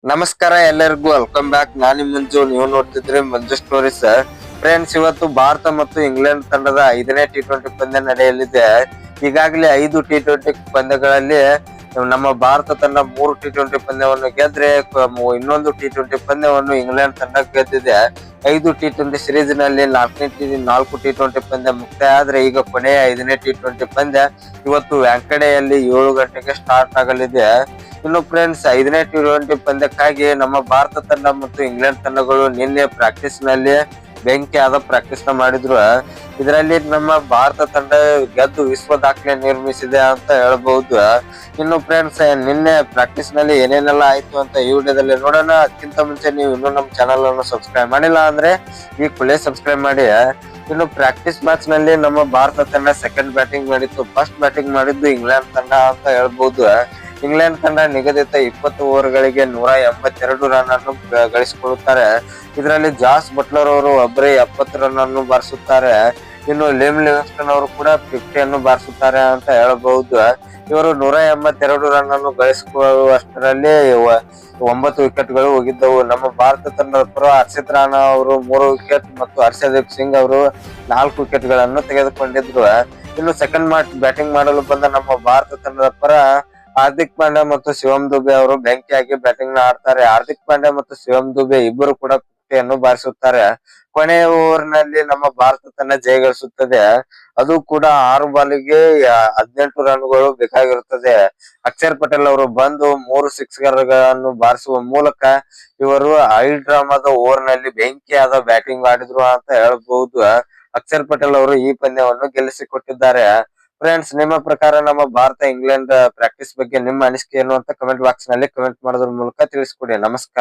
ನಮಸ್ಕಾರ ಎಲ್ಲರಿಗೂ welcome back. ನಾನು ಮಂಜು, ನೀವು ನೋಡ್ತಿದ್ರಿ ಮಂಜು ಸ್ಟೋರೀಸ್. ಫ್ರೆಂಡ್ಸ್, ಇವತ್ತು ಭಾರತ ಮತ್ತು ಇಂಗ್ಲೆಂಡ್ ತಂಡದ 5ನೇ T20 ಪಂದ್ಯ ನಡೆಯಲಿದೆ. ಈಗಾಗಲೇ 5 T20 ಪಂದ್ಯಗಳಲ್ಲಿ ನಮ್ಮ ಭಾರತ ತಂಡ 3 T20 ಪಂದ್ಯವನ್ನು ಗೆದ್ರೆ ಇನ್ನೊಂದು T20 ಪಂದ್ಯವನ್ನು ಇಂಗ್ಲೆಂಡ್ ತಂಡ ಗೆದ್ದಿದೆ. 5 T20 ಸಿರೀಸ್ ನಲ್ಲಿ 4 T20 ಪಂದ್ಯ ಮುಕ್ತಾಯ ಆದ್ರೆ ಈಗ ಕೊನೆಯ 5ನೇ T20 ಪಂದ್ಯ ಇವತ್ತು ವ್ಯಾಂಕಡೆಯಲ್ಲಿ 7 ಗಂಟೆಗೆ ಸ್ಟಾರ್ಟ್ ಆಗಲಿದೆ. ಇನ್ನು ಫ್ರೆಂಡ್ಸ್, 5ನೇ T20 ಪಂದ್ಯಕ್ಕಾಗಿ ನಮ್ಮ ಭಾರತ ತಂಡ ಮತ್ತು ಇಂಗ್ಲೆಂಡ್ ತಂಡಗಳು ನಿನ್ನೆ ಪ್ರಾಕ್ಟೀಸ್ ನಲ್ಲಿ ಬೆಂಕಿಯಾದ ಪ್ರಾಕ್ಟೀಸ್ ನ ಮಾಡಿದ್ರು. ಇದರಲ್ಲಿ ನಮ್ಮ ಭಾರತ ತಂಡ ಗೆದ್ದು ವಿಶ್ವ ದಾಖಲೆ ನಿರ್ಮಿಸಿದೆ ಅಂತ ಹೇಳ್ಬಹುದು. ಇನ್ನು ಫ್ರೆಂಡ್ಸ್, ನಿನ್ನೆ ಪ್ರಾಕ್ಟೀಸ್ ನಲ್ಲಿ ಏನೇನೆಲ್ಲ ಆಯ್ತು ಅಂತ ಈ ವಿಡಿಯೋದಲ್ಲಿ ನೋಡೋಣ. ಅದಕ್ಕಿಂತ ಮುಂಚೆ ನೀವು ಇನ್ನೂ ನಮ್ಮ ಚಾನಲ್ ಅನ್ನು ಸಬ್ಸ್ಕ್ರೈಬ್ ಮಾಡಿಲ್ಲ ಅಂದ್ರೆ ಈ ಕೂಡಲೇ ಸಬ್ಸ್ಕ್ರೈಬ್ ಮಾಡಿ. ಇನ್ನು ಪ್ರಾಕ್ಟೀಸ್ ಮ್ಯಾಚ್ ನಲ್ಲಿ ನಮ್ಮ ಭಾರತ ತಂಡ ಸೆಕೆಂಡ್ ಬ್ಯಾಟಿಂಗ್ ಮಾಡಿತ್ತು. ಫಸ್ಟ್ ಬ್ಯಾಟಿಂಗ್ ಮಾಡಿದ್ದು ಇಂಗ್ಲೆಂಡ್ ತಂಡ ಅಂತ ಹೇಳ್ಬಹುದು. ಇಂಗ್ಲೆಂಡ್ ತಂಡ ನಿಗದಿತ 20 ಓವರ್ಗಳಿಗೆ 182 ರನ್ ಅನ್ನು ಗಳಿಸಿಕೊಳ್ಳುತ್ತಾರೆ. ಇದರಲ್ಲಿ ಜಾಸ್ ಬಟ್ಲರ್ ಅವರು ಒಬ್ಬರೇ 70 ರನ್ ಅನ್ನು ಬಾರಿಸುತ್ತಾರೆ. ಇನ್ನು ಲಿಮ್ ಲಿವಿಂಗ್ಸ್ಟನ್ ಅವರು ಕೂಡ 50 ಅನ್ನು ಬಾರಿಸುತ್ತಾರೆ ಅಂತ ಹೇಳಬಹುದು. ಇವರು 182 ರನ್ ಅನ್ನು ಗಳಿಸಿಕೊಳ್ಳುವಷ್ಟರಲ್ಲಿ 9 ವಿಕೆಟ್ ಗಳು ಹೋಗಿದ್ದವು. ನಮ್ಮ ಭಾರತ ತಂಡದ ಪರ ಹರ್ಷಿತ್ ರಾಣಾ ಅವರು 3 ವಿಕೆಟ್ ಮತ್ತು ಹರ್ಷದೀಪ್ ಸಿಂಗ್ ಅವರು 4 ವಿಕೆಟ್ ಗಳನ್ನು ತೆಗೆದುಕೊಂಡಿದ್ರು. ಇನ್ನು ಸೆಕೆಂಡ್ ಬ್ಯಾಟಿಂಗ್ ಮಾಡಲು ಬಂದ ನಮ್ಮ ಭಾರತ ತಂಡದ ಪರ ಹಾರ್ದಿಕ್ ಪಾಂಡ್ಯ ಮತ್ತು ಶಿವಮ್ ದುಬೆ ಅವರು ಬೆಂಕಿಯಾಗಿ ಬ್ಯಾಟಿಂಗ್ ನ ಆಡ್ತಾರೆ. ಹಾರ್ದಿಕ್ ಪಾಂಡ್ಯ ಮತ್ತು ಶಿವಮ್ ದುಬೆ ಇಬ್ಬರು ಕೂಡ 50 ಅನ್ನು ಬಾರಿಸುತ್ತಾರೆ. ಕೊನೆಯ ಓವರ್ ನಲ್ಲಿ ನಮ್ಮ ಭಾರತ ತಂಡ ಜಯಗಳಿಸುತ್ತದೆ. ಅದು ಕೂಡ 6 ಬಾಲಿಗೆ 18 ರನ್ಗಳು ಬೇಕಾಗಿರುತ್ತದೆ. ಅಕ್ಷರ್ ಪಟೇಲ್ ಅವರು ಬಂದು 3 ಸಿಕ್ಸರ್ ಗಳನ್ನು ಬಾರಿಸುವ ಮೂಲಕ ಇವರು ಹೈಡ್ರಾಮಾದ ಓವರ್ ನಲ್ಲಿ ಬೆಂಕಿಯಾದ ಬ್ಯಾಟಿಂಗ್ ಆಡಿದ್ರು ಅಂತ ಹೇಳ್ಬಹುದು. ಅಕ್ಷರ್ ಪಟೇಲ್ ಅವರು ಈ ಪಂದ್ಯವನ್ನು ಗೆಲ್ಲಿಸಿಕೊಟ್ಟಿದ್ದಾರೆ. ಫ್ರೆಂಡ್ಸ್, ನಿಮ್ಮ ಪ್ರಕಾರ ನಮ್ಮ ಭಾರತ ಇಂಗ್ಲೆಂಡ್ ಪ್ರಾಕ್ಟೀಸ್ ಬಗ್ಗೆ ನಿಮ್ಮ ಅನಿಸಿಕೆ ಏನು ಅಂತ ಕಮೆಂಟ್ ಬಾಕ್ಸ್ ನಲ್ಲಿ ಕಮೆಂಟ್ ಮಾಡೋದ್ರ ಮೂಲಕ ತಿಳಿಸ್ಕೊಡಿ. ನಮಸ್ಕಾರ.